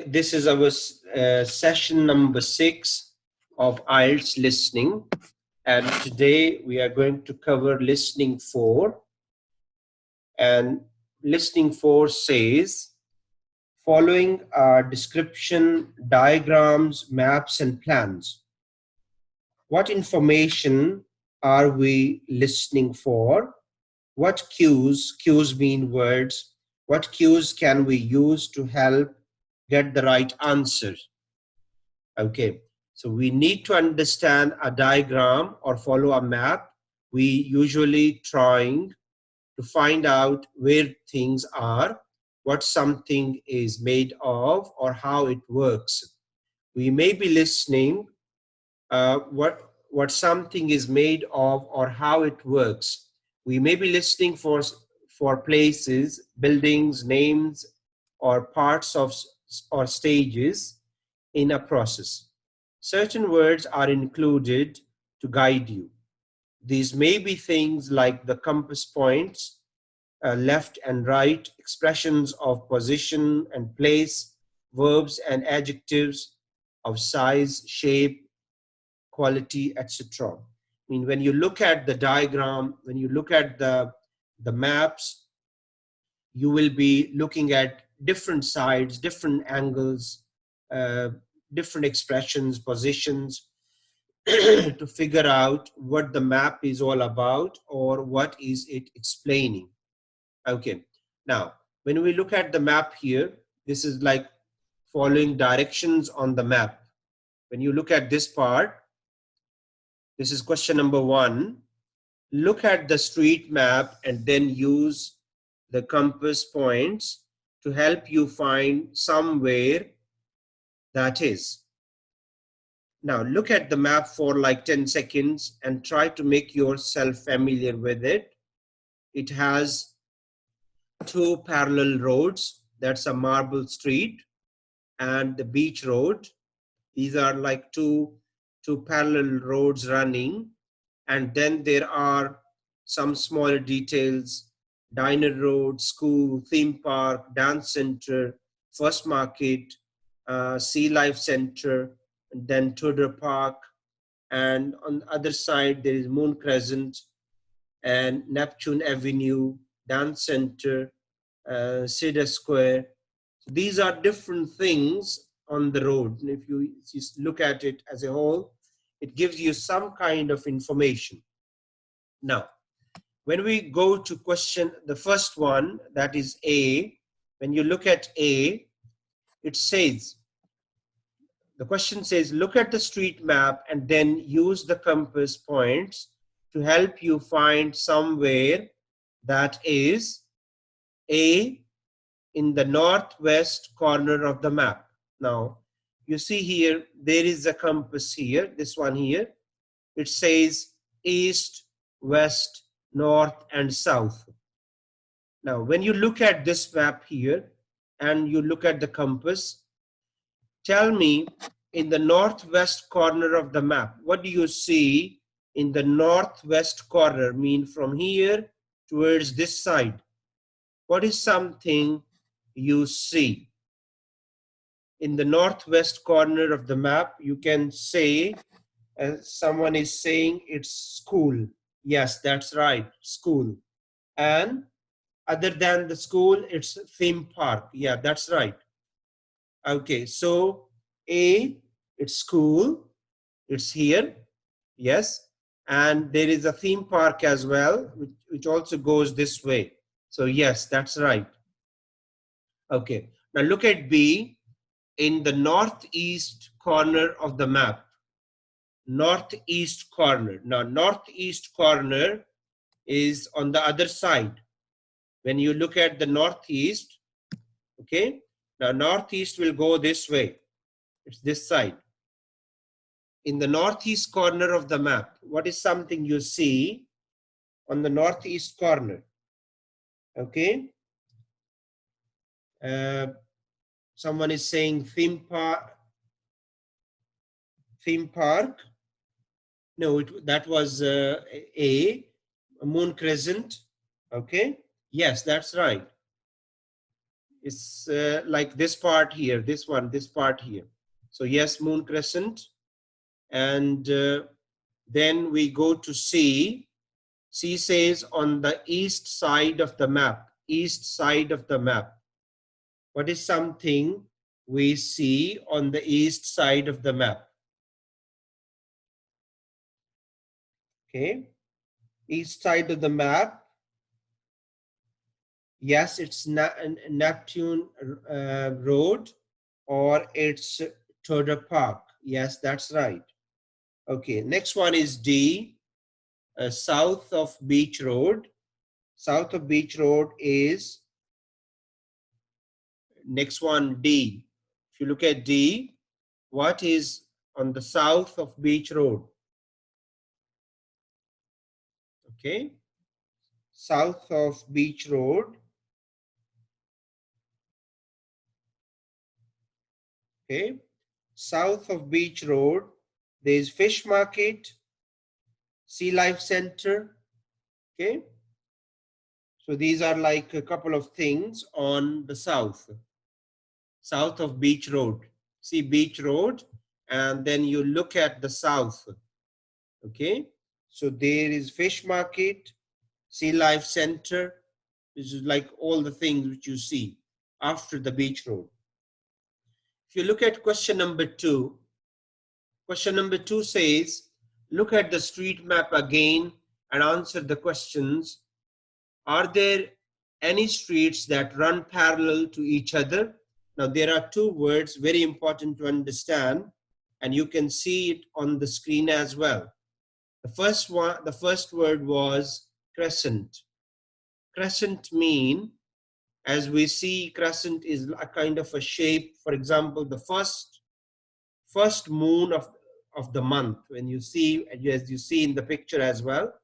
this is our session number 6 of IELTS listening, and today we are going to cover listening 4. And listening 4 says, following are description, diagrams, maps, and plans. What information are we listening for? What cues mean words, what cues can we use to help get the right answer? Okay, so we need to understand a diagram or follow a map. We usually trying to find out where things are, what something is made of, or how it works. We may be listening what something is made of or how it works. We may be listening for places, buildings, names, or parts of or stages in a process. Certain words are included to guide you. These may be things like the compass points, left and right, expressions of position and place, verbs and adjectives of size, shape, quality, etc. I mean, when you look at the diagram, when you look at the maps, you will be looking at different sides, different angles, uh, different expressions, positions, to figure out what the map is all about or what is it explaining. Okay, now when we look at the map here, this is like following directions on the map. When you look at this part, this is question number 1. Look at the street map and then use the compass points to help you find somewhere that is. Now look at the map for like 10 seconds and try to make yourself familiar with it. It has 2 parallel roads. That's a marble street and the beach road. These are like two parallel roads running. And then there are some smaller details: diner road, school, theme park, dance center, first market, sea life center, and then Tudor Park. And on the other side, there is Moon Crescent and Neptune Avenue, dance center, Cedar Square. So these are different things on the road. And if you just look at it as a whole, it gives you some kind of information. Now, when we go to question, the first one, that is A, when you look at A, it says, the question says, look at the street map and then use the compass points to help you find somewhere that is A, in the northwest corner of the map. Now, you see here, there is a compass here, this one here. It says east, west, north, and south. Now, when you look at this map here and you look at the compass, tell me, in the northwest corner of the map, what do you see in the northwest corner? Mean from here towards this side. What is something you see? In the northwest corner of the map, you can say, someone is saying it's school. Yes, that's right, school. And other than the school, it's theme park. Yeah, that's right. Okay, so A, it's school, it's here, yes. And there is a theme park as well, which also goes this way. So yes, that's right. Okay, now look at B, in the northeast corner of the map. Northeast corner. Now, northeast corner is on the other side. When you look at the northeast, okay, now northeast will go this way. It's this side. In the northeast corner of the map, what is something you see on the northeast corner? Okay. Someone is saying theme park. Theme park. No, that was a Moon Crescent. Okay. Yes, that's right. It's like this part here, this one, this part here. So yes, moon crescent. And then we go to C. C says on the east side of the map, east side of the map. What is something we see on the east side of the map? Okay, east side of the map. Yes, it's Neptune Road, or it's Tudor Park. Yes, that's right. Okay, next one is D, south of Beach Road. South of Beach Road is, next one, D. If you look at D, what is on the south of Beach Road? Okay, south of Beach Road. Okay, south of Beach Road, there is Fish Market, Sea Life Center. Okay, so these are like a couple of things on the south of Beach Road. See Beach Road, and then you look at the south. Okay, so there is Fish Market, Sea Life Center. This is like all the things which you see after the Beach Road. If you look at question number 2, question number 2 says, look at the street map again and answer the questions. Are there any streets that run parallel to each other? Now there are two words very important to understand, and you can see it on the screen as well. The first word was crescent. Crescent mean, as we see, crescent is a kind of a shape. For example, the first moon of the month, when you see, as you see in the picture as well,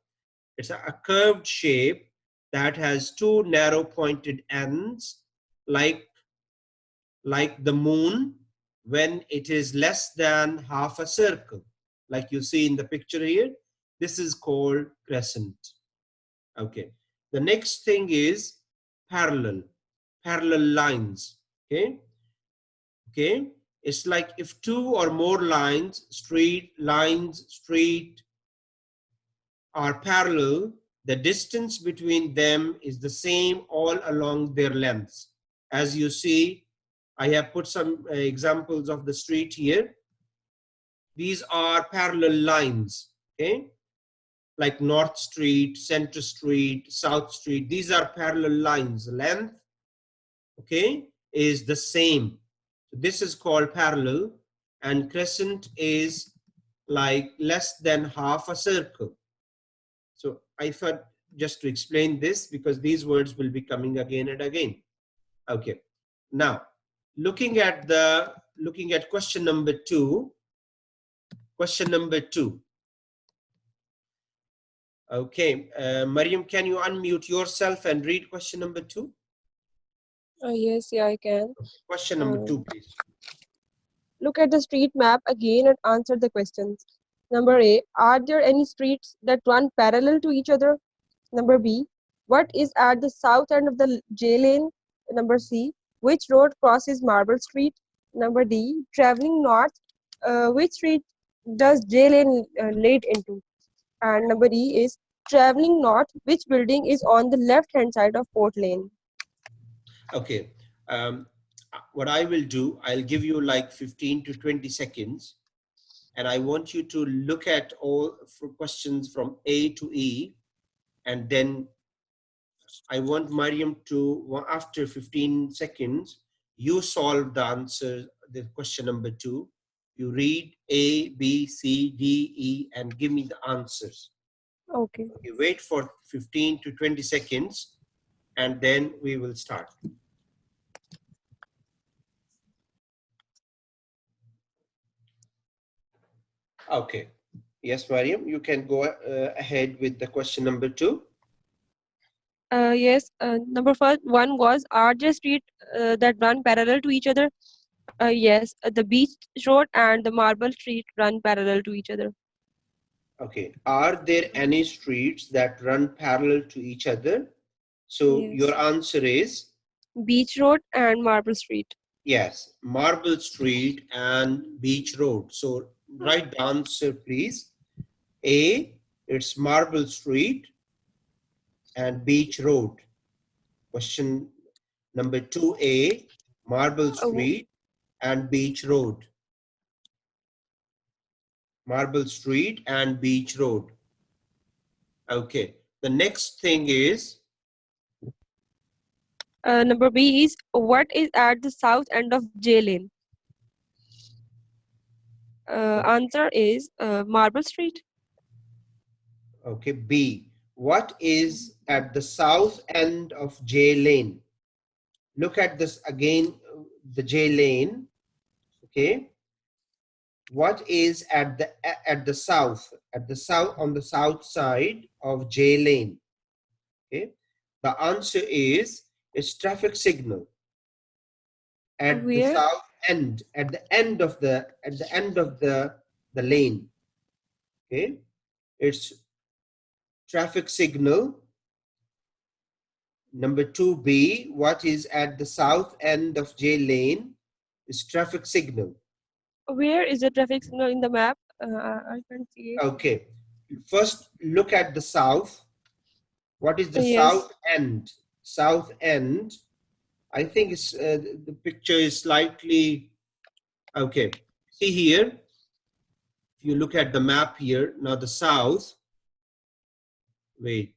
it's a curved shape that has two narrow pointed ends, like the moon when it is less than half a circle, like you see in the picture here. This is called crescent. Okay, the next thing is parallel lines. Okay, it's like if two or more street are parallel, the distance between them is the same all along their lengths. As you see, I have put some examples of the street here. These are parallel lines. Okay, like North Street, Center Street, South Street. These are parallel lines. Length, okay, is the same. So this is called parallel, and crescent is like less than half a circle. So I thought just to explain this, because these words will be coming again and again. Okay, now looking at question number 2. Question number 2. Okay, Mariam, can you unmute yourself and read question number 2? Yes, yeah, I can. Question number 2, please. Look at the street map again and answer the questions. Number A, are there any streets that run parallel to each other? Number B, what is at the south end of the J lane? Number C, which road crosses Marble Street? Number D, traveling north, which street does J lane lead into? And number E is traveling north, which building is on the left hand side of Port Lane? Okay, what I will do, I'll give you like 15 to 20 seconds, and I want you to look at all questions from A to E, and then I want Mariam to, after 15 seconds, you solve the answer, the question number 2. You read A, B, C, D, E, and give me the answers. Okay. You wait for 15 to 20 seconds, and then we will start. Okay. Yes, Mariam, you can go ahead with the question number 2. Yes, number one was, are there streets that run parallel to each other? Yes, the Beach Road and the Marble Street run parallel to each other. Okay. Are there any streets that run parallel to each other? So Yes. your answer is? Beach Road and Marble Street. Yes, Marble Street and Beach Road. So write the answer, please. A, it's Marble Street and Beach Road. Question number 2A, Marble Uh, Street and Beach Road. Marble Street and Beach Road. Okay. The next thing is, Number B is what is at the south end of J Lane? Answer is Marble Street. okay, B. What is at the south end of J Lane? Look at this again, the J Lane. Okay. What is at the south, on the south side of J Lane? Okay. The answer is it's traffic signal at the Where? south end, at the end of the lane. Okay. It's traffic signal. Number 2B, what is at the south end of J Lane is traffic signal. Where is the traffic signal in the map? I can't see it. Okay. First, look at the south. What is the Yes. south end? South end. I think it's the picture is slightly okay. See here, if you look at the map here, now the south. Wait,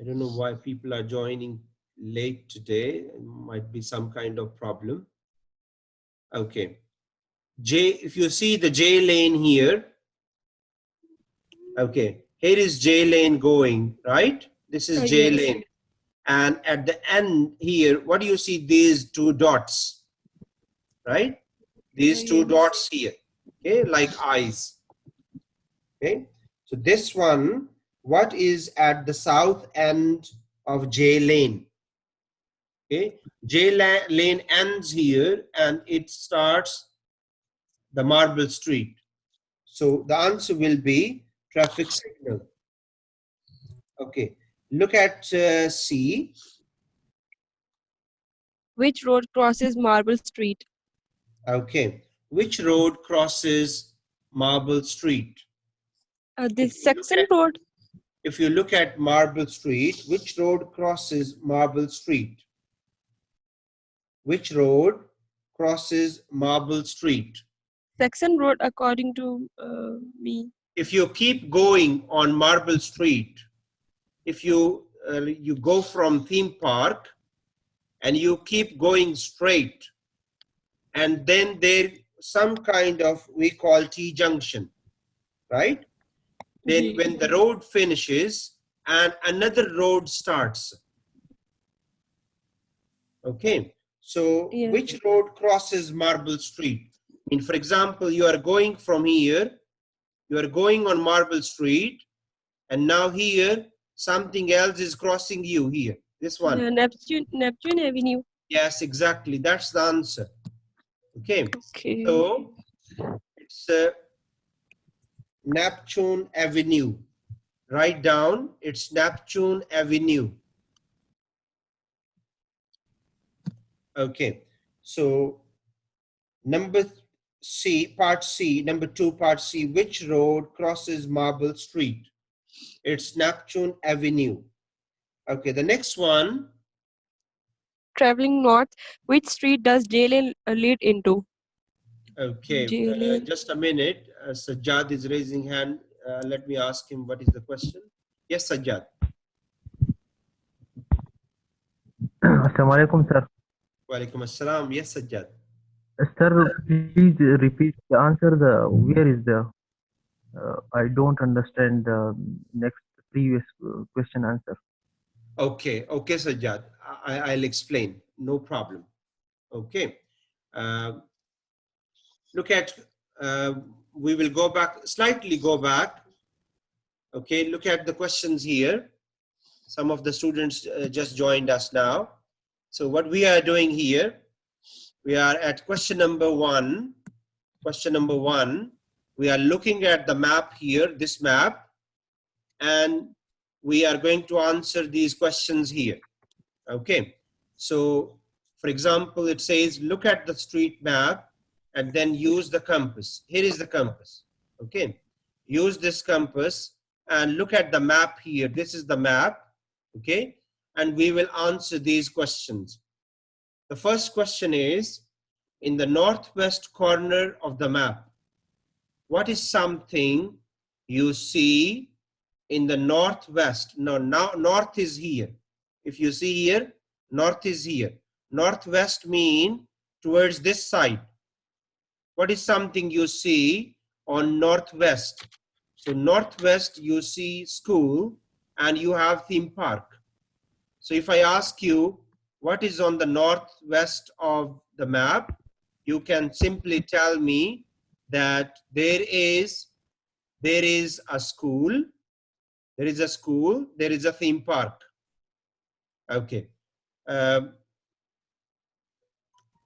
I don't know why people are joining late today. It might be some kind of problem. Okay. J, if you see the J lane here, okay, here is J lane going, right? This is J Yes. lane. And at the end here, what do you see? These two dots, right? These two Yes. dots here, okay, like eyes. Okay, so this one, what is at the south end of J lane? Okay, lane ends here and it starts the Marble Street. So the answer will be traffic signal. Okay, look at C. Which road crosses Marble Street? Okay, which road crosses Marble Street? If This you look Saxon at Road. if you look at Marble Street, which road crosses Marble Street? Which road crosses Marble Street? Saxon Road, according to me. If you keep going on Marble Street, if you you go from theme park and you keep going straight, and then there some kind of we call T junction, right? Then Ji. when the road finishes and another road starts, okay, so Yes. which road crosses Marble Street? And for example, you are going from here, you are going on Marble Street, and now here something else is crossing you here. This one. Neptune Avenue. Yes, exactly. That's the answer. Okay. Okay. So it's Neptune Avenue. Write down. It's Neptune Avenue. Okay. So number C, part C, number 2, part C, which road crosses Marble Street? It's Neptune Avenue. Okay, the next one. Traveling north, which street does J Lane lead into? Okay, J Lane. just a minute. Sajjad is raising hand. Let me ask him what is the question. Yes, Sajjad. Assalamu alaikum, sir. Walaikum assalam. Yes, Sajjad. Sir, please repeat the answer. Where is the? I don't understand the next previous question answer. Okay, okay, Sajjad. I'll explain. No problem. Okay. Look at, we will go back, slightly go back. Okay, look at the questions here. Some of the students just joined us now. So what we are doing here, we are at question number 1. Question number 1, we are looking at the map here, this map, and we are going to answer these questions here. Okay, so for example, it says look at the street map and then use the compass. Here is the compass. Okay, use this compass and look at the map here. This is the map. Okay, and we will answer these questions. The first question is, in the northwest corner of the map, what is something you see in the northwest? No, now north is here. If you see here, north is here. Northwest mean towards this side. What is something you see on northwest? So northwest, you see school and you have theme park. So if I ask you what is on the northwest of the map, you can simply tell me that there is a school, there is a theme park. Okay. Um,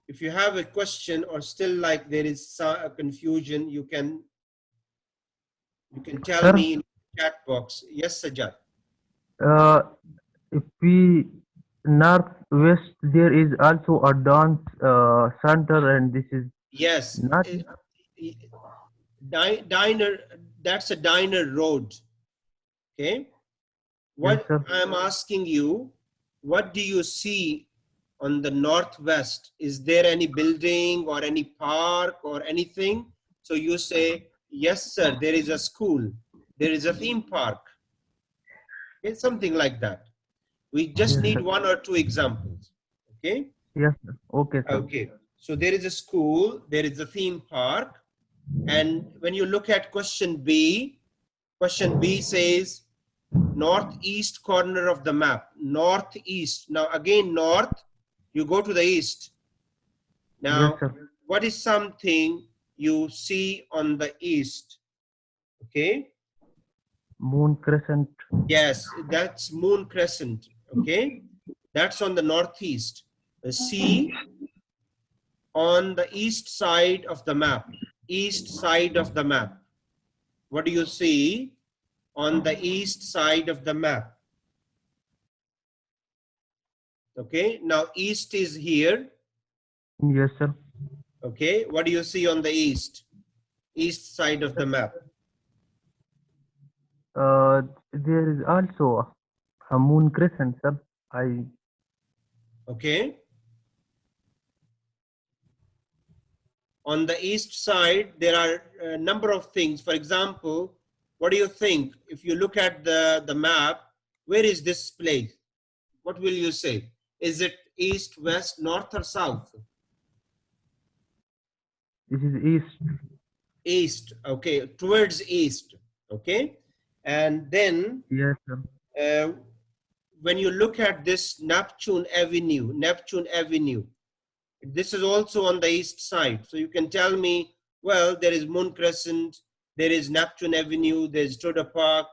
if you have a question or still like there is a confusion, you can tell Sir, me in the chat box. Yes, Sajjad. uh, if we northwest, there is also a dance center, and this is Yes. not. Diner, that's a diner road. Okay. Yes, What sir. I'm asking you, what do you see on the northwest? Is there any building or any park or anything? So you say, yes, sir, there is a school, there is a theme park. It's something like that. We just Yes, need sir. one or two examples. Okay. Yes, sir. Okay, sir. Okay. So there is a school, there is a theme park. And when you look at question B says northeast corner of the map. Northeast. Now again, north, you go to the east. Yes, Now, sir. what is something you see on the east? Okay. Moon crescent. Yes, that's Moon Crescent. Okay. That's on the northeast. See on the east side of the map. East side of the map. What do you see on the east side of the map? Okay. Now, east is here. Yes, sir. Okay. What do you see on the east? East side of the map. There is also a moon crescent, sir. I Okay. On the east side, there are a number of things. For example, what do you think? If you look at the map, where is this place? What will you say? Is it east, west, north, or south? this is east. East. Okay. Towards east. Okay. And then Yes, sir. uh, when you look at this Neptune Avenue, this is also on the east side. So you can tell me, well, there is Moon Crescent, there is Neptune Avenue, there's Tudor Park.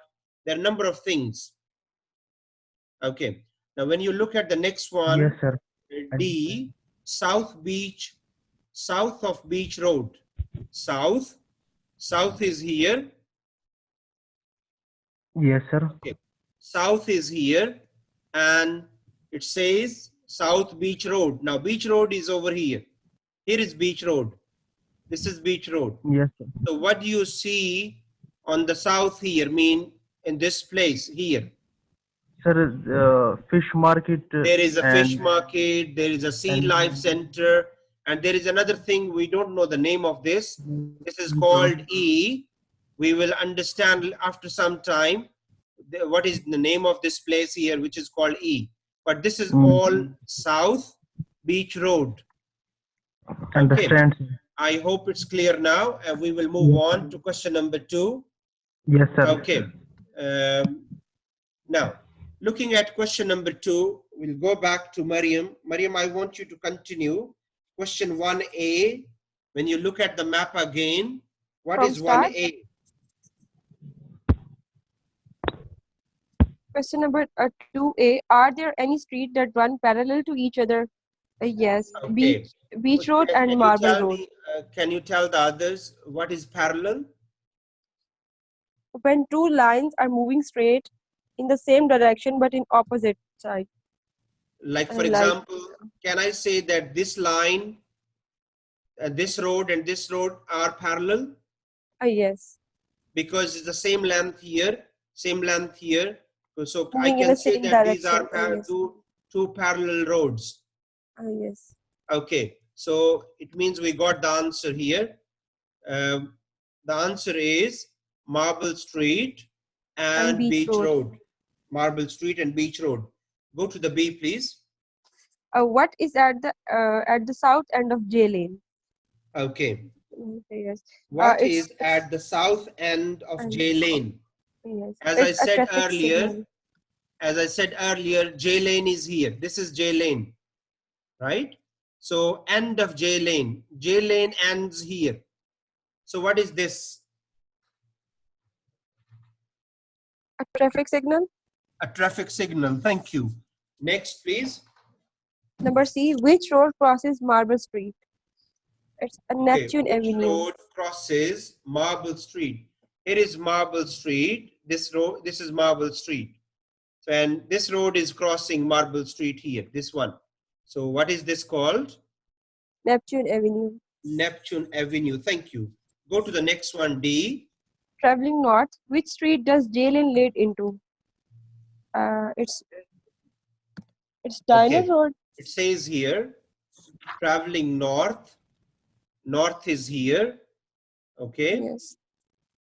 There are a number of things. Okay. Now, when you look at the next Yes, one, sir. D, South Beach, south of Beach Road. South is here. Yes, sir. Okay. South is here. And it says South Beach Road. Now, Beach Road is over here. Here is Beach Road. This is Beach Road. Yes, sir. So what do you see on the south here, mean in this place here? Sir, fish market There is a fish and market, there is a sea and life center, and there is another thing, we don't know the name of this. This is called E. We will understand after some time what is the name of this place here, which is called E. But this is all South Beach Road. Okay. understand. I hope it's clear now, and we will move on to question number 2. Yes, sir. Okay. Now, looking at question number 2, we'll go back to Mariam. Mariam, I want you to continue. Question 1A, when you look at the map again, what From is start, 1A? question number 2A. Are there any streets that run parallel to each other? Yes. Okay. Beach Road and Can you Marble tell Road. me, can you tell the others what is parallel? When two lines are moving straight, in the same direction but in opposite side. Like for Like example, can I say that this line, this road and this road are parallel? yes, Because it's the same length here, same length here. So I moving in can the say same that these are direction. Yes, two parallel roads. yes. Okay, so it means we got the answer here. Um, the answer is Marble Street And and Beach Beach Road. Road. Marble Street and Beach Road. Go to the B, please. What is at the south end of J Lane? Okay. Yes. What It's is at the south end of and J Lane? yes, As I it's a said traffic earlier, signal. J Lane is here. This is J Lane, right? So end of J Lane. J Lane ends here. So what is this? A traffic signal. A traffic signal. Thank you. Next, please. Number C. Which road crosses Marble Street? It's a Okay, Neptune which Avenue. road crosses Marble Street? Here is Marble Street. This road, this is Marble Street. So, and this road is crossing Marble Street here, this one. So what is this called? Neptune Avenue. Neptune Avenue. Thank you. Go to the next one, D. Traveling north, which street does J Lane lead into? It's Diner Okay. Road. It says here, traveling north. North is here. Okay. Yes.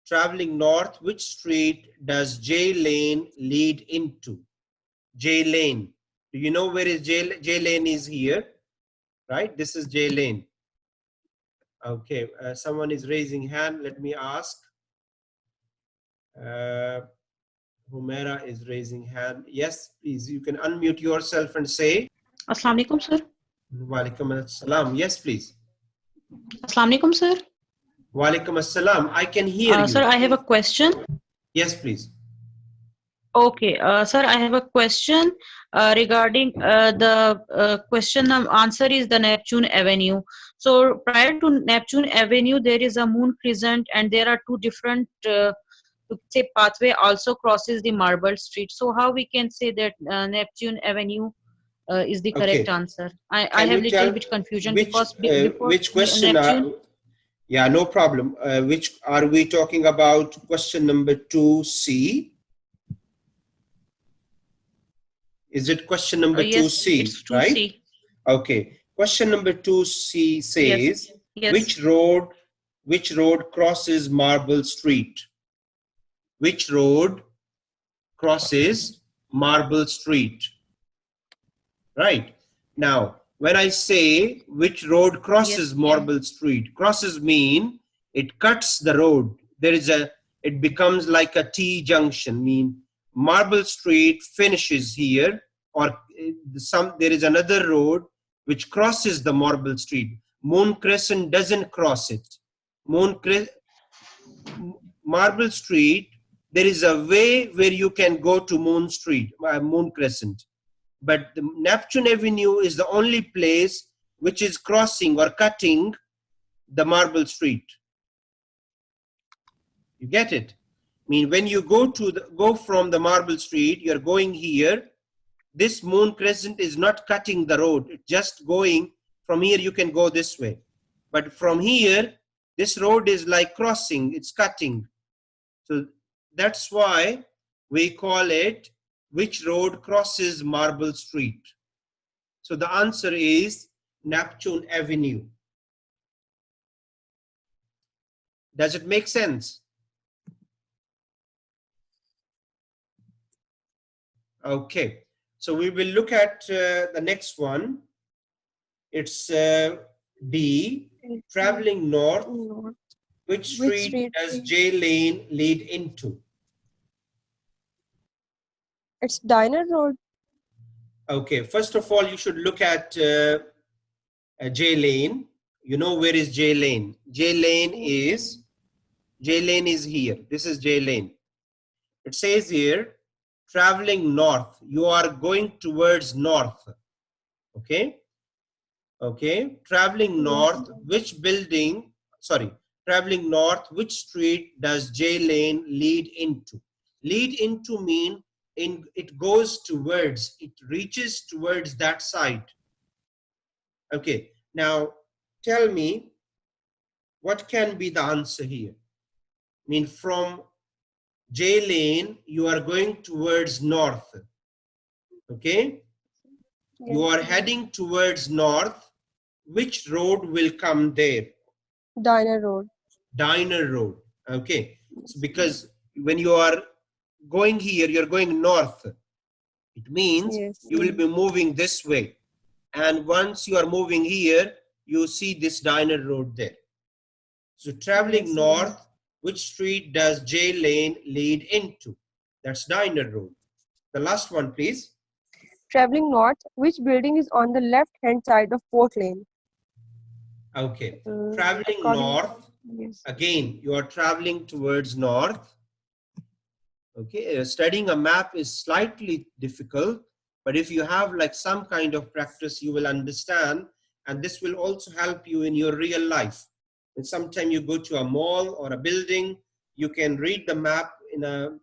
Traveling north, which street does J Lane lead into? J Lane. Do you know where is J Lane is here? Right? This is J Lane. Okay. Someone is raising hand. Let me ask. Humera is raising hand. Yes, please. You can unmute yourself and say. Assalamu alaikum, sir. Walaikum assalam. Yes, please. Assalamu alaikum, sir. Walaikum assalam. I can hear you. Sir, I have a question. Yes, please. Okay, sir, I have a question regarding the question. Answer is the Neptune Avenue. So prior to Neptune Avenue, there is a moon crescent, and there are two different, you could say, pathway also crosses the Marble Street. So how we can say that Neptune Avenue is the correct Okay. answer? I Can have you little tell bit confusion because before which question Neptune. Yeah, no problem. Which are we talking about? Question number 2C. Is it question number Yes, 2C, it's 2C. right? Okay. Question number 2C says, Yes. which road crosses Marble Street? Which road crosses Marble Street? Right. Now, when I say which road crosses Marble Street, crosses mean it cuts the road. It becomes like a T junction, mean Marble Street finishes here, or there is another road which crosses the Marble Street. Moon Crescent doesn't cross it. Marble Street, there is a way where you can go to Moon Crescent. But the Neptune Avenue is the only place which is crossing or cutting the Marble Street. You get it? I mean, when you go from the Marble Street, you're going here. This Moon Crescent is not cutting the road. It's just going from here. You can go this way, but from here, this road is like crossing. It's cutting. So that's why we call it which road crosses Marble Street. So the answer is Neptune Avenue. Does it make sense? Okay, so we will look at the next one. It's D, traveling north. Which street does J Lane lead into? It's Diner Road. Okay, first of all, you should look at J Lane. You know where is J Lane? J Lane is here. This is J Lane. It says here, traveling north. You are going towards north. Okay. Okay. Traveling north. Traveling north. Which street does J Lane lead into? Lead into mean it goes towards, it reaches towards that side. Okay, now tell me what can be the answer here. I mean, from J lane, you are going towards north. Okay, you Yes. are heading towards north. Which road will come there? Diner Road. Diner Road. Okay, so because when you are going here, you're going north. It means Yes. you will be moving this way. And once you are moving here, you see this Diner Road there. So traveling Yes. north, which street does J lane lead into? That's Diner Road. The last one, please. Traveling north, which building is on the left-hand side of Port Lane? Okay. Traveling According, north, yes. again, you are traveling towards north. Okay, studying a map is slightly difficult, but if you have like some kind of practice, you will understand, and this will also help you in your real life. And sometime you go to a mall or a building, you can read the map in a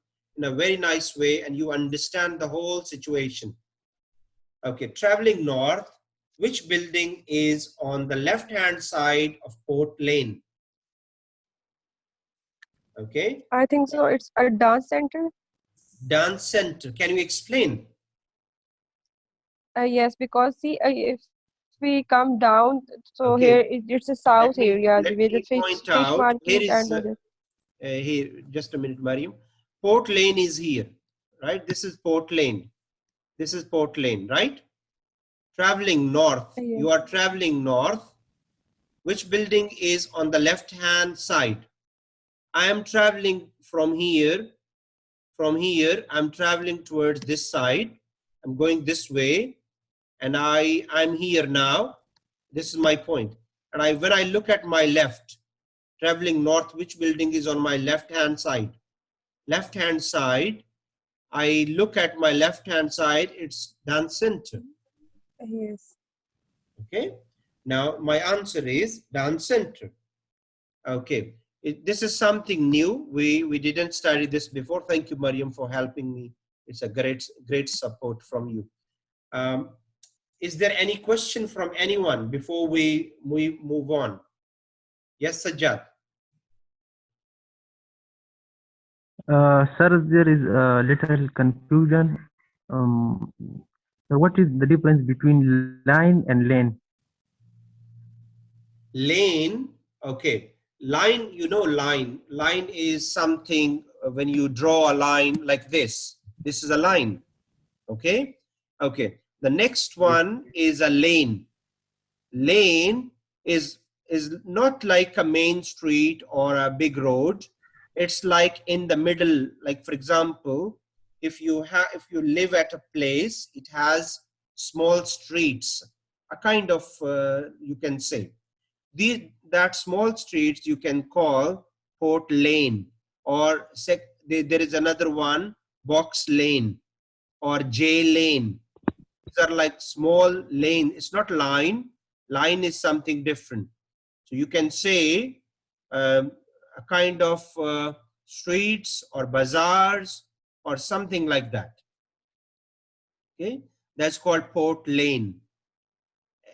very nice way, and you understand the whole situation. Okay, traveling north, which building is on the left-hand side of Port Lane? Okay, I think so. It's a dance center. dance center. Can you explain? Yes, because see, if we come down, so here Okay, it's a south area let where the me point fish out. Here market is and other. here. Just a minute, Mariam. Port Lane is here, right? This is Port Lane. This is Port Lane, right? Traveling north. You Yes. are traveling north. Which building is on the left-hand side? I am traveling from here. From here, I'm traveling towards this side. I'm going this way, and I'm here now. This is my point. And when I look at my left, traveling north, which building is on my left-hand side? Left-hand side, I look at my left-hand side, it's dance center. Yes. Okay. Now my answer is dance center. Okay. This is something new. We didn't study this before. Thank you, Mariam, for helping me. It's a great support from you. Um, is there any question from anyone before we move on? Yes, Sajjad. Sir, there is a little confusion. Um, so what is the difference between line and lane? Lane, okay. Line, you know, line is something when you draw a line like this. This is a line. Okay. Okay. The next Yes. one is a lane. Lane is not like a main street or a big road. It's like in the middle. Like for example, if you live at a place, it has small streets, a kind of you can say that small streets you can call Port Lane, or there is another one, Box Lane or J Lane. These are like small lane. It's not line. Line is something different. So you can say a kind of streets or bazaars or something like that. Okay, that's called Port Lane.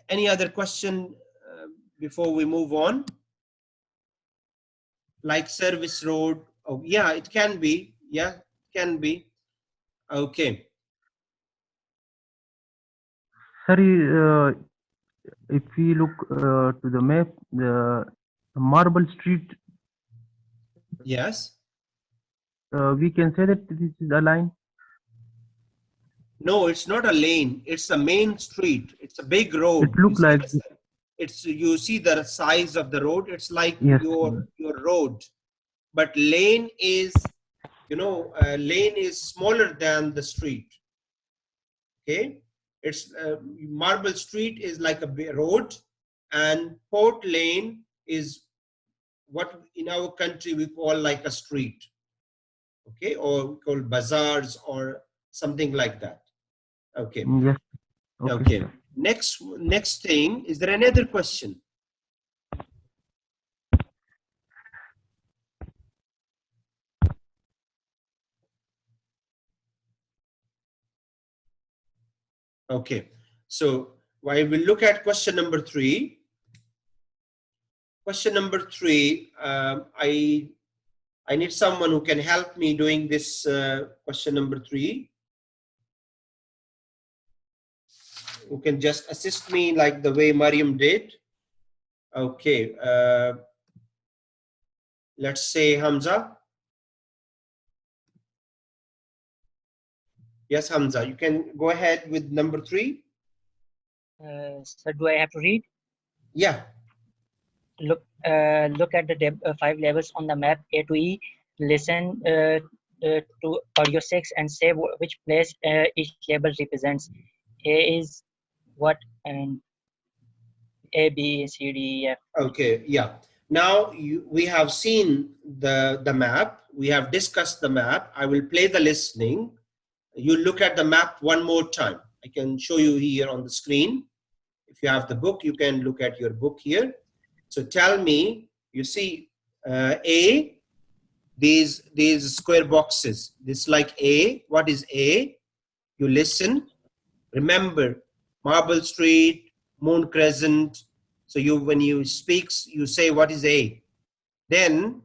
Any other question before we move on? Like service road? Oh, yeah, it can be. Yeah, can be. Okay. Sir, if we look to the map, the Marble Street, Yes. we can say that this is a line. No, it's not a lane. It's a main street. It's a big It road. You look see like this? You see the size of the road. It's like yes. your road. But lane is, you know, lane is smaller than the street. Okay, it's Marble Street is like a road, and Port Lane is what in our country we call like a street. Okay, or we call bazaars or something like that. Okay. Yes. Okay, Okay. sir. Next thing, is there another question? Okay, so I will look at question number 3. Question number 3, I need someone who can help me doing this question number 3, who can just assist me like the way Mariam did. Okay, let's say Hamza. Yes, Hamza, you can go ahead with number 3. So do I have to read? Yeah, Look at the 5 levels on the map A to E. Listen to audio 6 and say which place each level represents. A is what, and A, B, C, D, E, F. okay, yeah. Now we have seen the map. We have discussed the map. I will play the listening. You look at the map one more time. I can show you here on the screen. If you have the book, you can look at your book here. So tell me, you see A, these square boxes. This like A. What is A? You listen. Remember, Marble Street, Moon Crescent. So when you speak, you say what is A. Then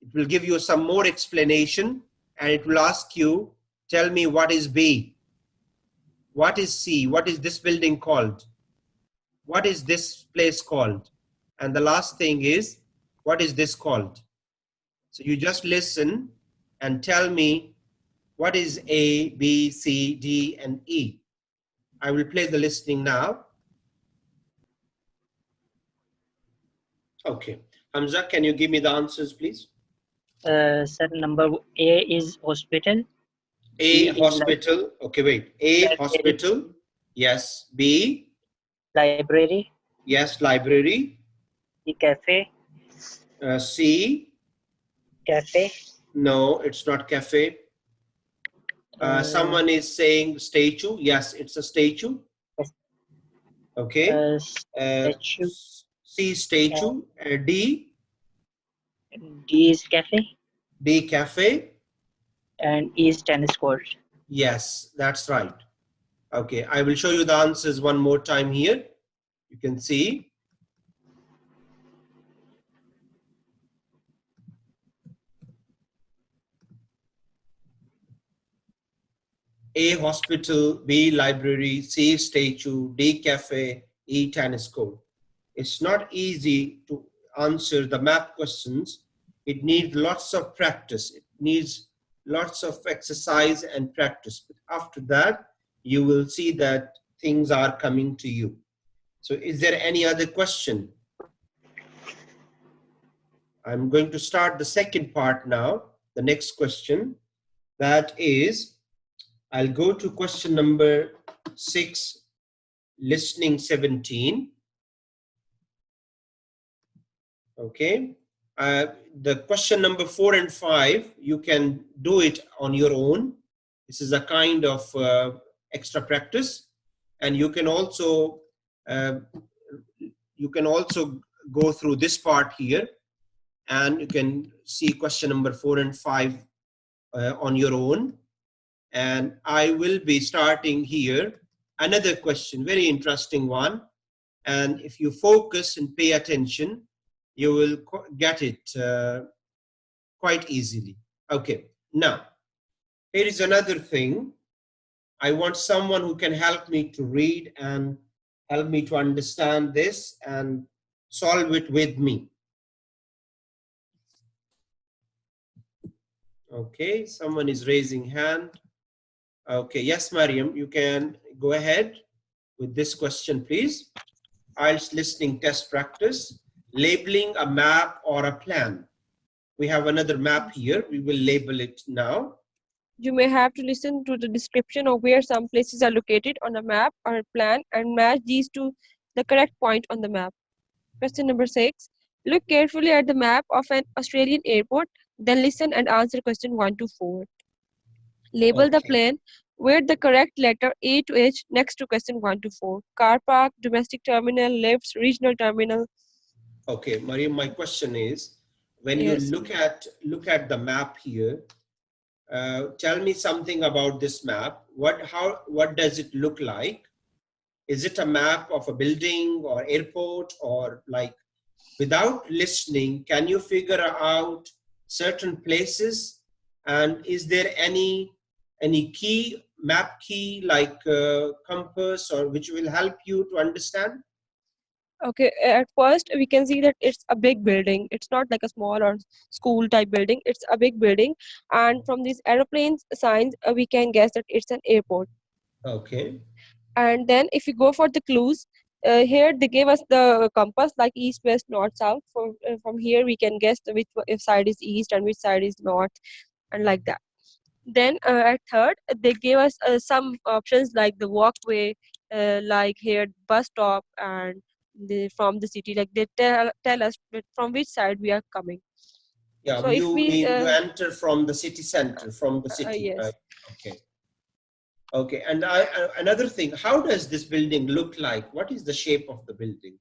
it will give you some more explanation, and it will ask you, tell me what is B. What is C? What is this building called? What is this place called? And the last thing is, what is this called? So you just listen and tell me what is A, B, C, D, and E. I will play the listening now. Okay. Hamza, can you give me the answers, please? Sir, number A is hospital. A, B is hospital. Okay, wait. A, library. hospital. Yes. B, Library. yes, library. C, cafe. C, Cafe. no, it's not cafe. Someone is saying statue. Yes, it's a statue. Yes. Okay. Statue. C, statue. D, D is cafe. D, cafe. And E is tennis court. Yes, that's right. Okay, I will show you the answers one more time here. You can see. A, hospital. B, library. C, statue. D, cafe. E, tennis court. It's not easy to answer the map questions. It needs lots of practice. It needs lots of exercise and practice. But after that, you will see that things are coming to you. So is there any other question? I'm going to start the second part now, the next question. That is, I'll go to question number 6, listening 17. Okay. The question number 4 and 5, you can do it on your own. This is a kind of extra practice, and you can also go through this part here, and you can see question number 4 and 5 on your own. And I will be starting here another question, very interesting one. And if you focus and pay attention, you will get it quite easily. Okay, now, here is another thing. I want someone who can help me to read and help me to understand this and solve it with me. Okay, someone is raising hand. Okay, yes, Mariam, you can go ahead with this question, please. IELTS listening test practice, labeling a map or a plan. We have another map here. We will label it now. You may have to listen to the description of where some places are located on a map or a plan and match these to the correct point on the map. Question number 6. Look carefully at the map of an Australian airport, then listen and answer question 1 to 4. Label the Okay. plan with the correct letter A to H next to question 1 to 4. Car park, domestic terminal, lifts, regional terminal. Okay, Mariam, my question is, when you Yes. look at the map here, Tell me something about this map. What does it look like? Is it a map of a building or airport, or like, without listening, can you figure out certain places? And is there any key, map key, like compass, or which will help you to understand? Okay, at first we can see that it's a big building. It's not like a small or school type building. It's a big building, and from these aeroplanes signs, we can guess that it's an airport. Okay. And then if you go for the clues, here they gave us the compass like east, west, north, south. From here we can guess if side is east and which side is north, and like that. Then at third, they gave us some options like the walkway, like here bus stop, and from the city, like they tell us from which side we are coming. Yeah, So if you we mean you enter from the city center, from the city, yes, right? Okay. Okay, and another thing, how does this building look like? What is the shape of the building?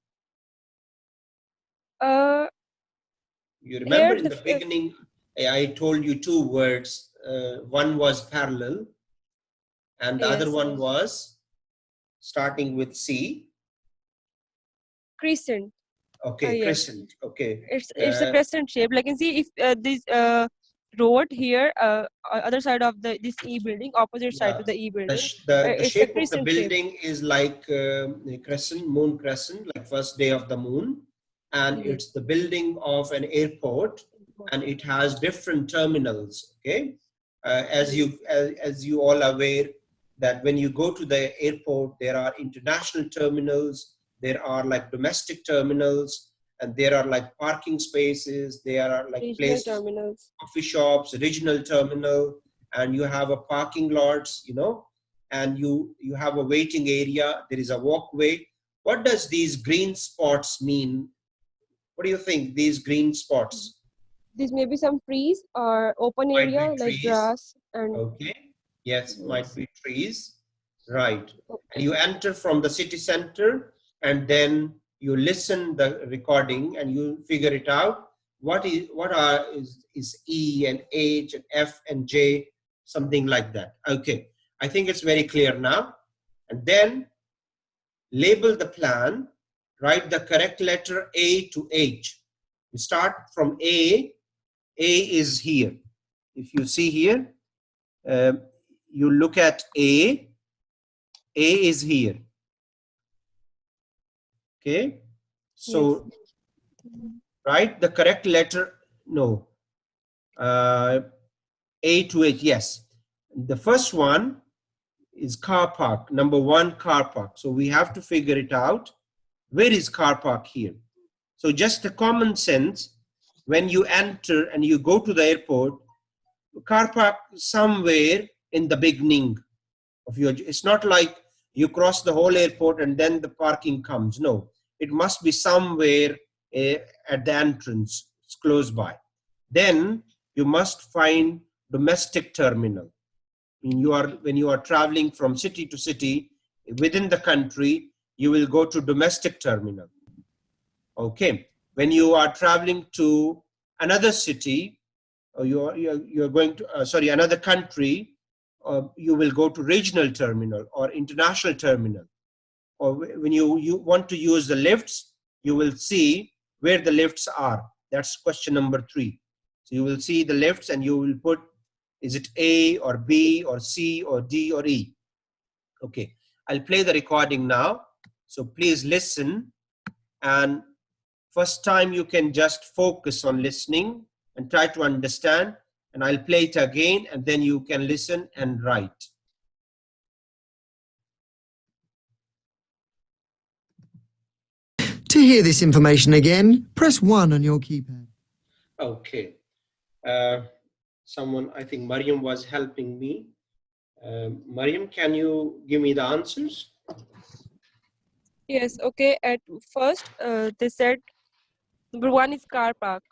uh You remember here in the beginning, I told you two words. One was parallel, and the other yes, one was starting with C. crescent. Okay, Yes, crescent. Okay. it's a crescent shape. Like you can see if this road here, other side of the this E building, opposite side Yeah, to the E building, the it's a shape of the crescent shape. building is like a crescent, moon crescent, like first day of the moon, and Yes. it's the building of an airport, and it has different terminals. Okay, as you all aware that when you go to the airport, there are international terminals, there are like domestic terminals, and there are like parking spaces, there are like Regional places, terminals. coffee shops, regional terminal, and you have a parking lots, and you have a waiting area. There is a walkway. What does these green spots mean? What do you think? These green spots These may be some trees or open might be area like trees. grass and Okay. Yes, might yes. be trees. Right. And Okay. you enter from the city center, and then you listen the recording and you figure it out. What is E and H and F and J, something like that. Okay. I think it's very clear now. And then label the plan, write the correct letter A to H. We start from A. A is here. If you see here, um, you look at A. A is here. Okay. Yes. So write the correct letter. No. A to H. Yes. The first one is car park. Number one, car park. So we have to figure it out. Where is car park here? So just a common sense, when you enter and you go to the airport, car park somewhere in the beginning of your, it's not like you cross the whole airport and then the parking comes. No, it must be somewhere at the entrance, it's close by. Then you must find domestic terminal. When you are traveling from city to city within the country, you will go to domestic terminal. Okay, when you are traveling to another city, or you're going to another country, you will go to regional terminal or international terminal. Or when you want to use the lifts, you will see where the lifts are. That's question number 3. So you will see the lifts and you will put, is it A or B or C or D or E? Okay, I'll play the recording now. So please listen, and first time you can just focus on listening and try to understand, and I'll play it again and then you can listen and write. To hear this information again, press 1 on your keypad. Okay. Someone, I think Mariam was helping me. Mariam, can you give me the answers? Yes. Okay. At first, they said number one is car park.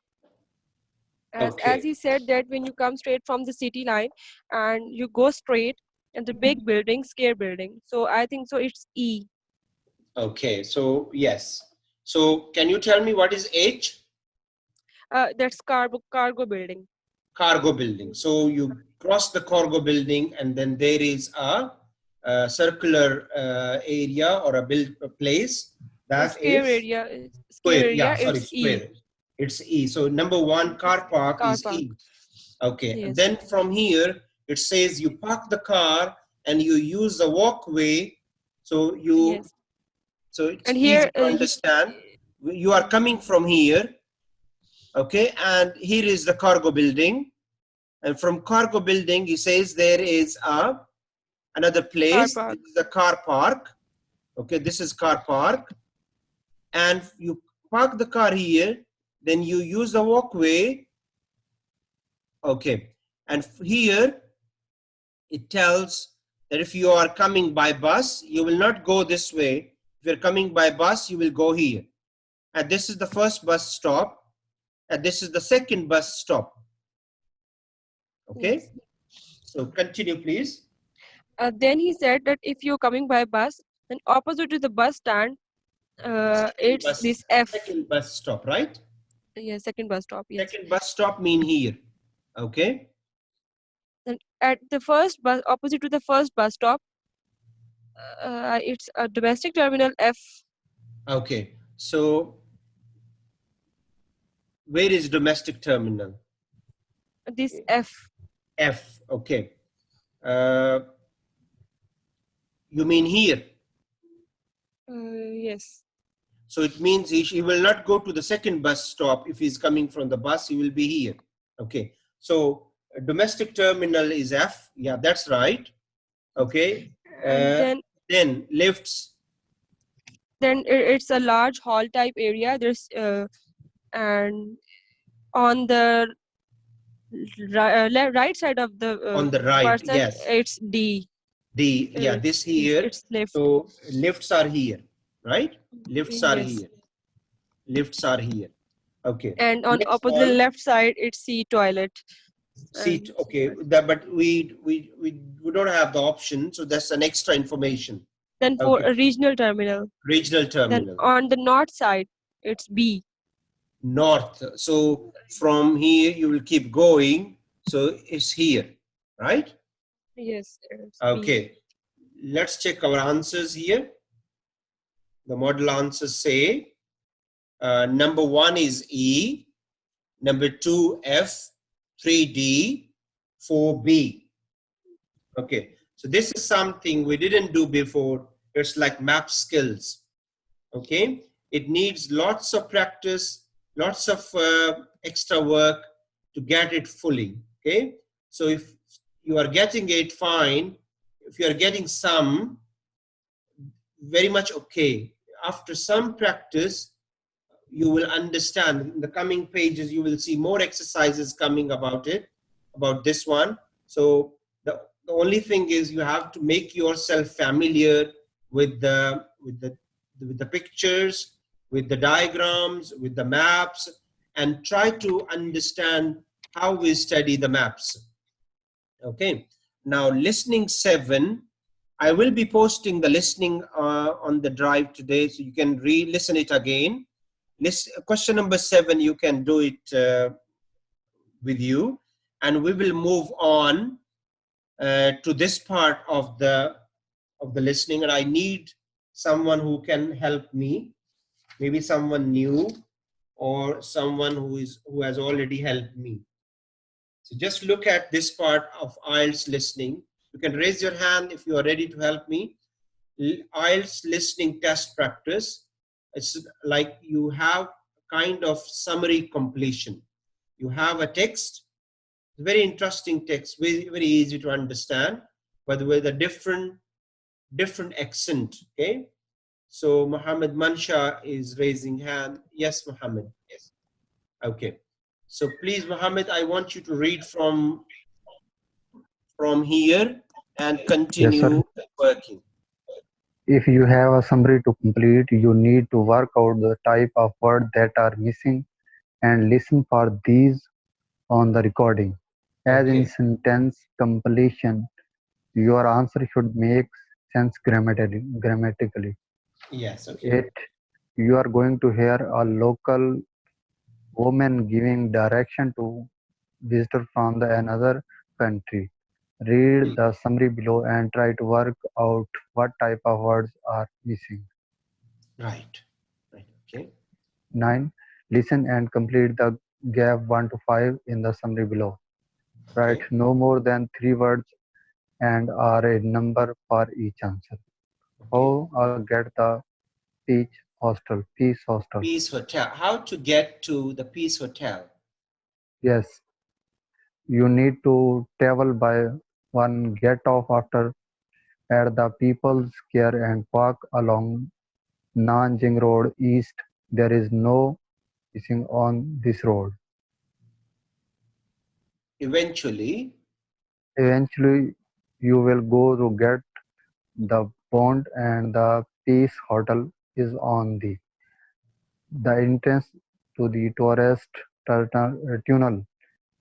As Okay. he said that when you come straight from the city line and you go straight and the big building, scare building. So I think so. It's E. Okay. So yes. So can you tell me what is H? That's cargo building. cargo building. So you cross the cargo building, and then there is a circular area or a place A that square is area. Square square. area. Yeah, sorry, It's E. square. It's E. So number one, car park Car is park. E. Okay, and Yes. then from here it says you park the car and you use the walkway. So Yes. it's And easy here, to understand. You are coming from here, okay, and here is the cargo building, and from cargo building he says there is another car place. park. This is the car park. Okay, this is car park, and you park the car here, then you use the walkway. Okay, and here it tells that if you are coming by bus, you will not go this way. If you're coming by bus, you will go here. And this is the first bus stop, and this is the second bus stop. Yes. Okay, so continue, please. Then he said that if you're coming by bus, then opposite to the bus stand, it's this F. Second bus stop, right? Yeah, second bus stop. Yes. Second bus stop mean here. Okay. Then at the first bus, opposite to the first bus stop, it's a domestic terminal F. Okay. So where is domestic terminal? This F. F. Okay. Uh, you mean here? Yes. So it means he will not go to the second bus stop. If he's coming from the bus, he will be here. Okay. So domestic terminal is F. Yeah, that's right. Okay. And Then lifts. then it's a large hall type area. There's and on the right side of the On the right, person, yes. it's D. Yeah, this here. It's left. So lifts are here, right? Lifts are Yes. here. Lifts are here. Okay. And on Next opposite one, left side, it's C toilet. seat. And Okay, but we don't have the option, so that's an extra information. then for Okay. a regional terminal. Regional Then terminal. on the north side, it's B. North. So from here you will keep going. So it's here, right? Yes, it's B. Okay. Let's check our answers here. The model answers say number 1 is E, number 2 F, 3D, 4B. Okay, so this is something we didn't do before. It's like map skills. Okay, it needs lots of practice, lots of extra work to get it fully. Okay, so if you are getting it, fine. If you are getting some, very much okay. After some practice, you will understand. In the coming pages you will see more exercises coming about it, about this one. So the only thing is you have to make yourself familiar with the pictures, with the diagrams, with the maps, and try to understand how we study the maps. Okay, now listening 7, I will be posting the listening on the drive today, so you can re-listen it again. Question number 7, you can do it with you, and we will move on to this part of the listening, and I need someone who can help me, maybe someone new or someone who has already helped me. So just look at this part of IELTS listening. You can raise your hand if you are ready to help me. IELTS listening test practice. It's like you have kind of summary completion. You have a text, very interesting text, very, very easy to understand, but with a different accent. Okay, so Muhammad Mansha is raising hand. Yes, Muhammad. Yes. Okay, so please, Muhammad, I want you to read from here and Yes, sir. continue working. If you have a summary to complete, you need to work out the type of word that are missing and listen for these on the recording. As in Okay. sentence completion, your answer should make sense grammatically. Yes. Okay. It you are going to hear a local woman giving direction to visitor from the another country. Read the summary below and try to work out what type of words are missing. Right. Right. Okay. 9. Listen and complete the gap 1 to 5 in the summary below. Write Okay. no more than 3 words and are a number for each answer. Okay. How get the Peace Hostel. Peace Hotel. How to get to the Peace Hotel? Yes, you need to travel by one, get off after at the People's Square and walk along Nanjing Road East. There is no missing on this road. Eventually, Eventually, you will go to get the Bond and the Peace Hotel is on the entrance to the tourist tunnel is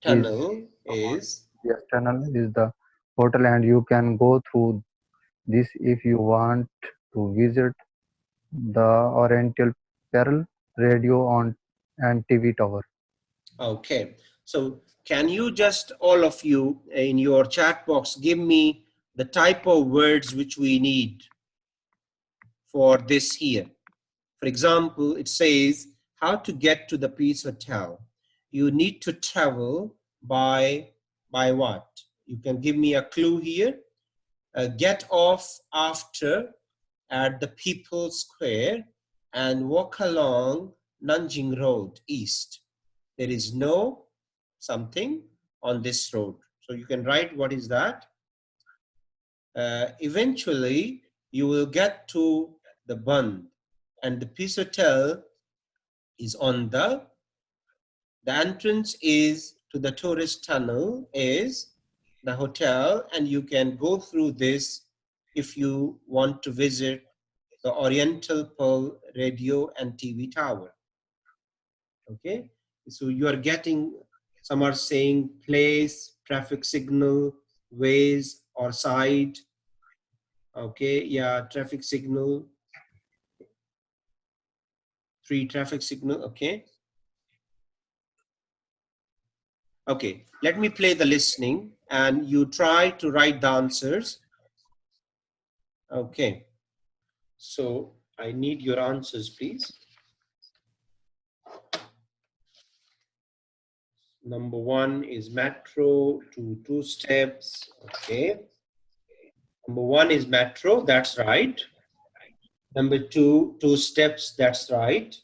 tunnel is yes, tunnel is the hotel and you can go through this if you want to visit the Oriental Peril radio on and TV tower. okay. So can you just all of you in your chat box give me the type of words which we need for this here? For example, it says how to get to the Peace Hotel. You need to travel by what? You can give me a clue here. Get off after at the People's Square and walk along Nanjing Road East. There is no something on this road. So you can write what is that. Eventually, you will get to the Bund and the Peace Hotel is on the entrance is to the tourist tunnel is the hotel, and you can go through this if you want to visit the Oriental Pearl radio and TV tower. Okay, so you are getting, some are saying place, traffic signal, ways or side. Okay, yeah, traffic signal, 3 traffic signal. Okay. Okay, let me play the listening and you try to write the answers. Okay, so I need your answers, please. Number 1 is metro, 2 steps. Okay, number 1 is metro, that's right. Number 2, 2 steps, that's right.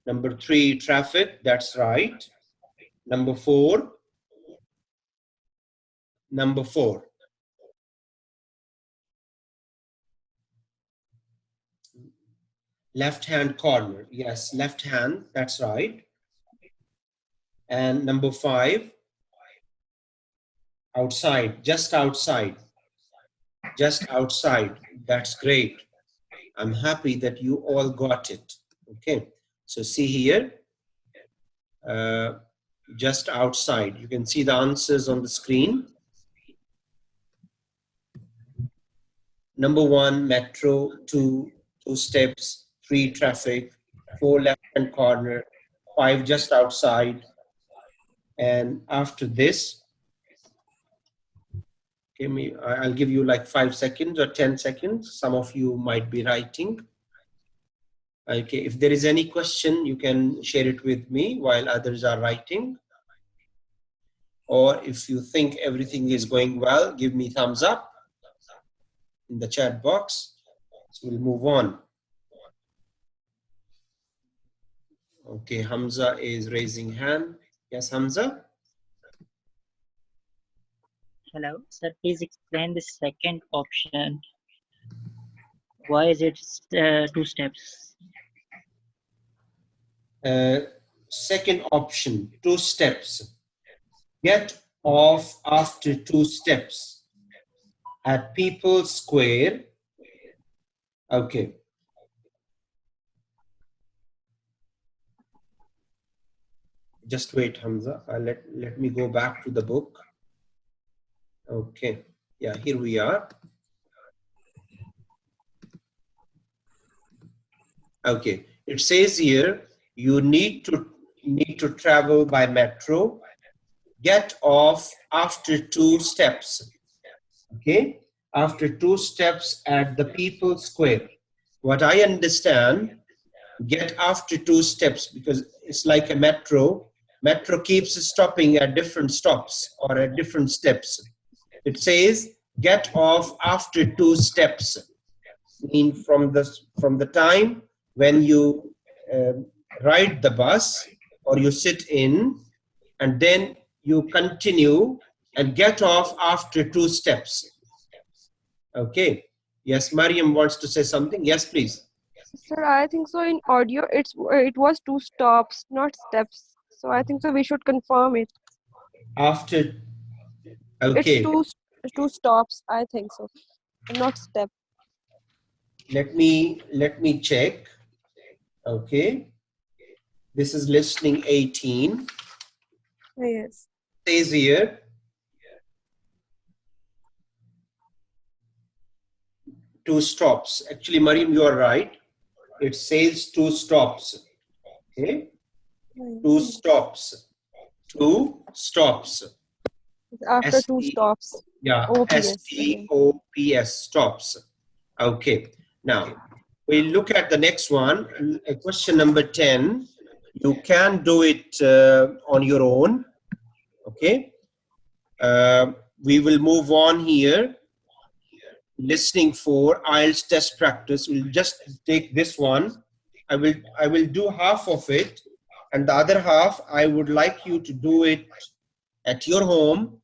Number 3, traffic, that's right. Number 4, left hand corner. Yes, left hand, that's right. And number 5, outside, just outside. Just outside. That's great. I'm happy that you all got it. Okay, so see here, just outside. You can see the answers on the screen. Number 1, metro. 2, 2 steps. 3, traffic. 4, left hand corner. 5, just outside. And after this, I'll give you like 5 seconds or 10 seconds. Some of you might be writing. Okay, if there is any question, you can share it with me while others are writing. Or if you think everything is going well, give me thumbs up in the chat box. So we'll move on. Okay, Hamza is raising hand. Yes, Hamza? Hello, sir. Please explain the second option. Why is it 2 steps? Second option, 2 steps. Get off after 2 steps at People's Square. Okay. Just wait, Hamza. Let me go back to the book. Okay. Yeah, here we are. Okay. It says here you need to travel by metro get off after 2 steps. Okay, after 2 steps at the People Square. What I understand, get after 2 steps, because it's like a metro. Metro keeps stopping at different stops or at different steps. It says get off after 2 steps, mean from the time when you ride the bus or you sit in, and then you continue and get off after 2 steps. Okay. Yes, Mariam wants to say something. Yes, please. Sir, I think so. In audio, it was 2 stops, not steps. So I think so. We should confirm it. After, It's okay, 2 stops. I think so, not step. let me check. Okay, this is listening 18. Yes. Says here, 2 stops. Actually, Mariam, you are right. It says 2 stops. Okay, 2 stops. 2 stops. After 2 S-T, stops. yeah, OPS. Okay. STOPS, stops. Okay, now we look at the next one, question number 10. You can do it on your own. Okay, we will move on here. Listening for IELTS test practice. We'll just take this one. I will do half of it, and the other half I would like you to do it at your home.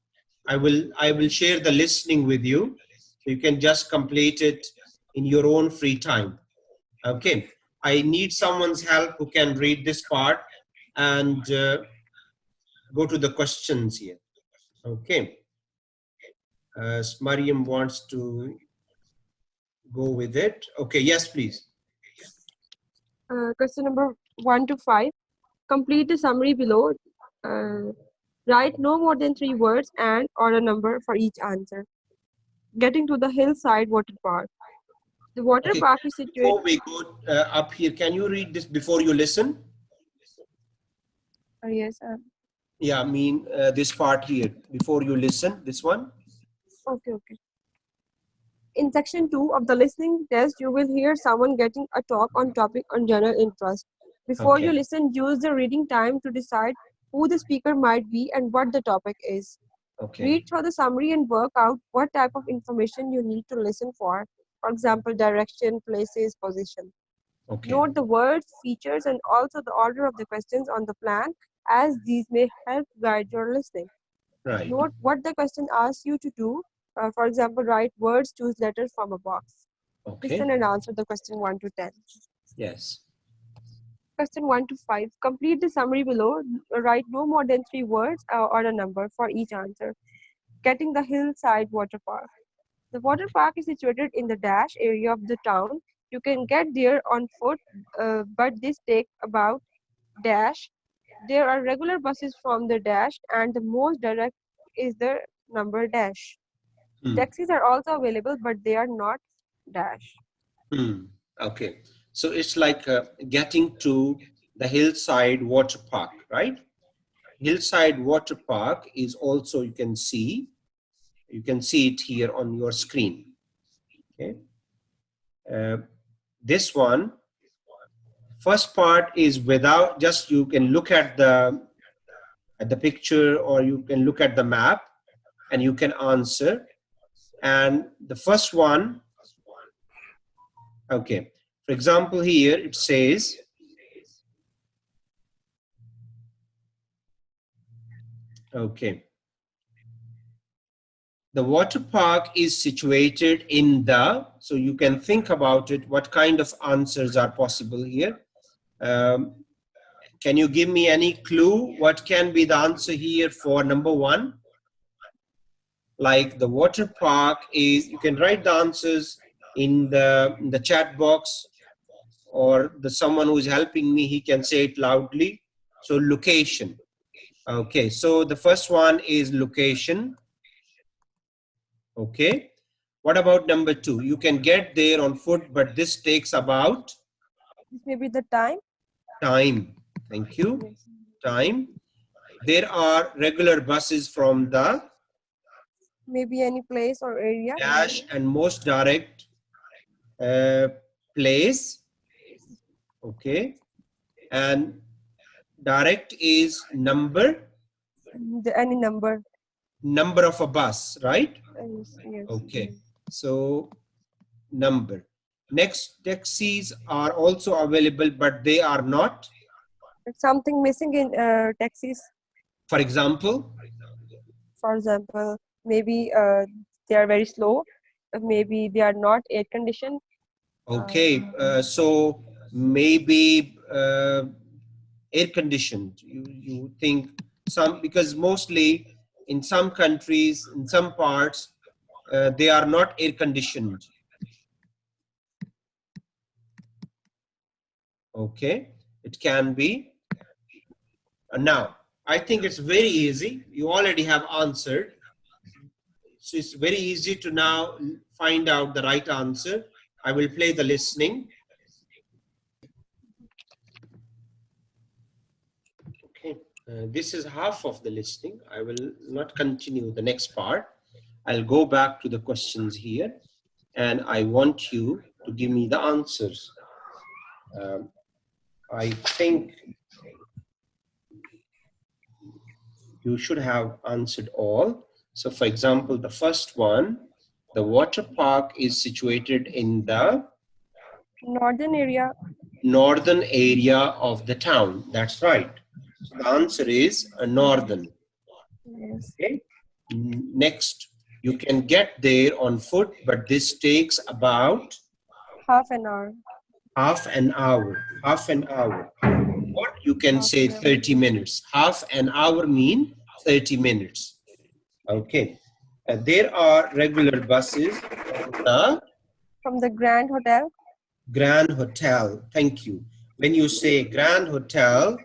I will share the listening with you, so you can just complete it in your own free time. Okay, I need someone's help who can read this part and go to the questions here. Okay, Mariam wants to go with it. Okay, yes, please. Question number 1 to 5. Complete the summary below. Uh, write no more than 3 words and or a number for each answer. Getting to the hillside water park. The water Okay, park is situated. before we go up here, can you read this before you listen? Yes. Yeah, I mean this part here before you listen. This one. Okay. In section 2 of the listening test, you will hear someone getting a talk on topic on general interest. Before you Okay. listen, use the reading time to decide who the speaker might be and what the topic is. Okay. Read through the summary and work out what type of information you need to listen for. For example, direction, places, position. Okay. Note the words, features, and also the order of the questions on the plan, as these may help guide your listening. Right. Note what the question asks you to do. For example, write words, choose letters from a box. Okay. Listen and answer the question 1 to 10. Yes. Question 1 to 5. Complete the summary below. Write no more than 3 words or a number for each answer. Getting the hillside water park. The water park is situated in the dash area of the town. You can get there on foot, but this takes about dash. There are regular buses from the dash, and the most direct is the number dash. Taxis are also available, but they are not dash. Okay. So it's like getting to the hillside water park, right? Hillside water park is also, you can see it here on your screen. Okay. This one, first part is without, just you can look at the picture, or you can look at the map and you can answer. And the first one, okay, for example, here it says, okay, the water park is situated in the, so you can think about it, what kind of answers are possible here. Can you give me any clue? What can be the answer here for number 1? Like the water park is, you can write the answers in the chat box, or the someone who is helping me, he can say it loudly. So location. Okay, so the first one is location. Okay, what about number 2? You can get there on foot, but this takes about This may be the time. time. Thank you. Yes. Time. There are regular buses from the Maybe any place or area. dash and most direct place. Okay, and direct is number Any number. of a bus, right? Yes, yes. Okay, so number. Next, taxis are also available, but they are not. Something missing in taxis. For example, For example, maybe they are very slow. Maybe they are not air conditioned. okay, so maybe air conditioned. You think some, because mostly in some countries, in some parts, they are not air conditioned. Okay, it can be. Now, I think it's very easy. You already have answered. So it's very easy to now find out the right answer. I will play the listening. Okay, this is half of the listening. I will not continue the next part. I'll go back to the questions here and I want you to give me the answers. I think you should have answered all. So for example, the first one, the water park is situated in the Northern area. northern area of the town. That's right. So the answer is a northern. Yes. Okay. Next, you can get there on foot, but this takes about Half an hour. half an hour. Half an hour. Or you can Half say an hour. 30 minutes. Half an hour mean 30 minutes. Okay. There are regular buses From the Grand Hotel. Grand Hotel. Thank you. When you say Grand Hotel,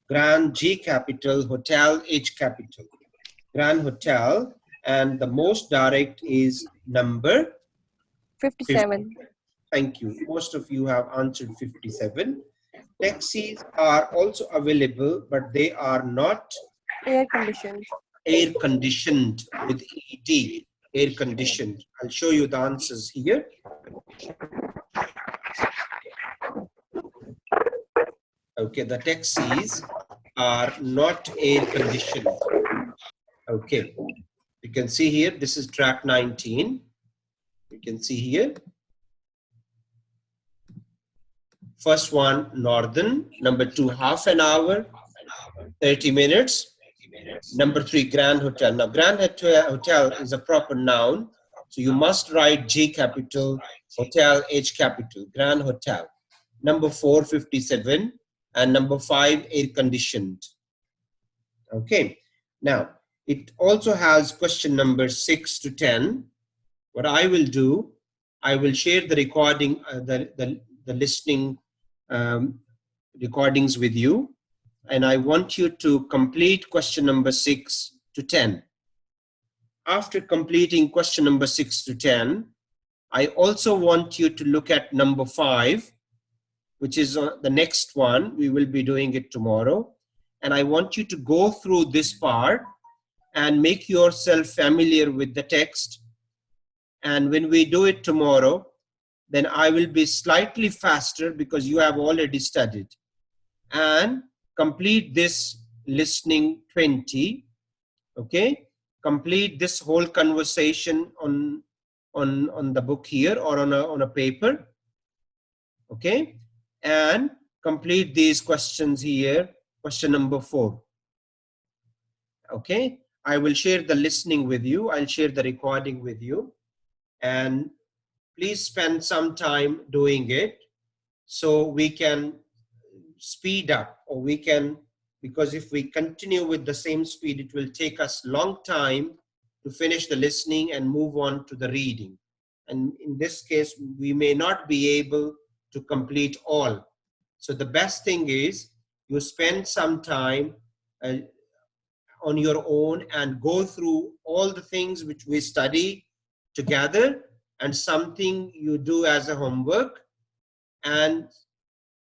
Grand G capital, Hotel H capital. Grand Hotel, and the most direct is number 57. Thank you. Most of you have answered 57. Taxis are also available, but they are not Air conditioned. air conditioned with ED. Air conditioned. I'll show you the answers here. Okay, the taxis are not air conditioned. Okay, you can see here, this is track 19. You can see here. First one, northern. Number two, half an hour, 30 minutes. Number three, Grand Hotel. Now, Grand Hotel is a proper noun. So you must write G capital, Hotel, H capital, Grand Hotel. Number four, 57. And number five, air conditioned. Okay. Now, it also has question number 6 to 10. What I will do, I will share the recording, the listening recordings with you. And I want you to complete question number 6 to 10. After completing question number 6 to 10, I also want you to look at number 5, which is the next one. We will be doing it tomorrow. And I want you to go through this part and make yourself familiar with the text. And when we do it tomorrow, then I will be slightly faster because you have already studied. And complete this listening 20, okay? Complete this whole conversation on the book here or on a paper, okay? And complete these questions here, question number 4, okay? I will share the listening with you. I'll share the recording with you. And please spend some time doing it so we can speed up, or we can, because if we continue with the same speed, it will take us long time to finish the listening and move on to the reading. And in this case, we may not be able to complete all. So the best thing is you spend some time on your own and go through all the things which we study together, and something you do as a homework, and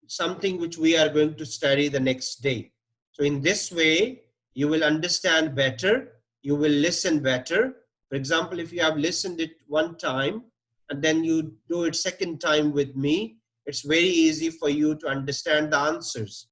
something which we are going to study the next day. So in this way, You will understand better. You will listen better. For example, if you have listened it one time and then you do it second time with me, it's very easy for you to understand the answers.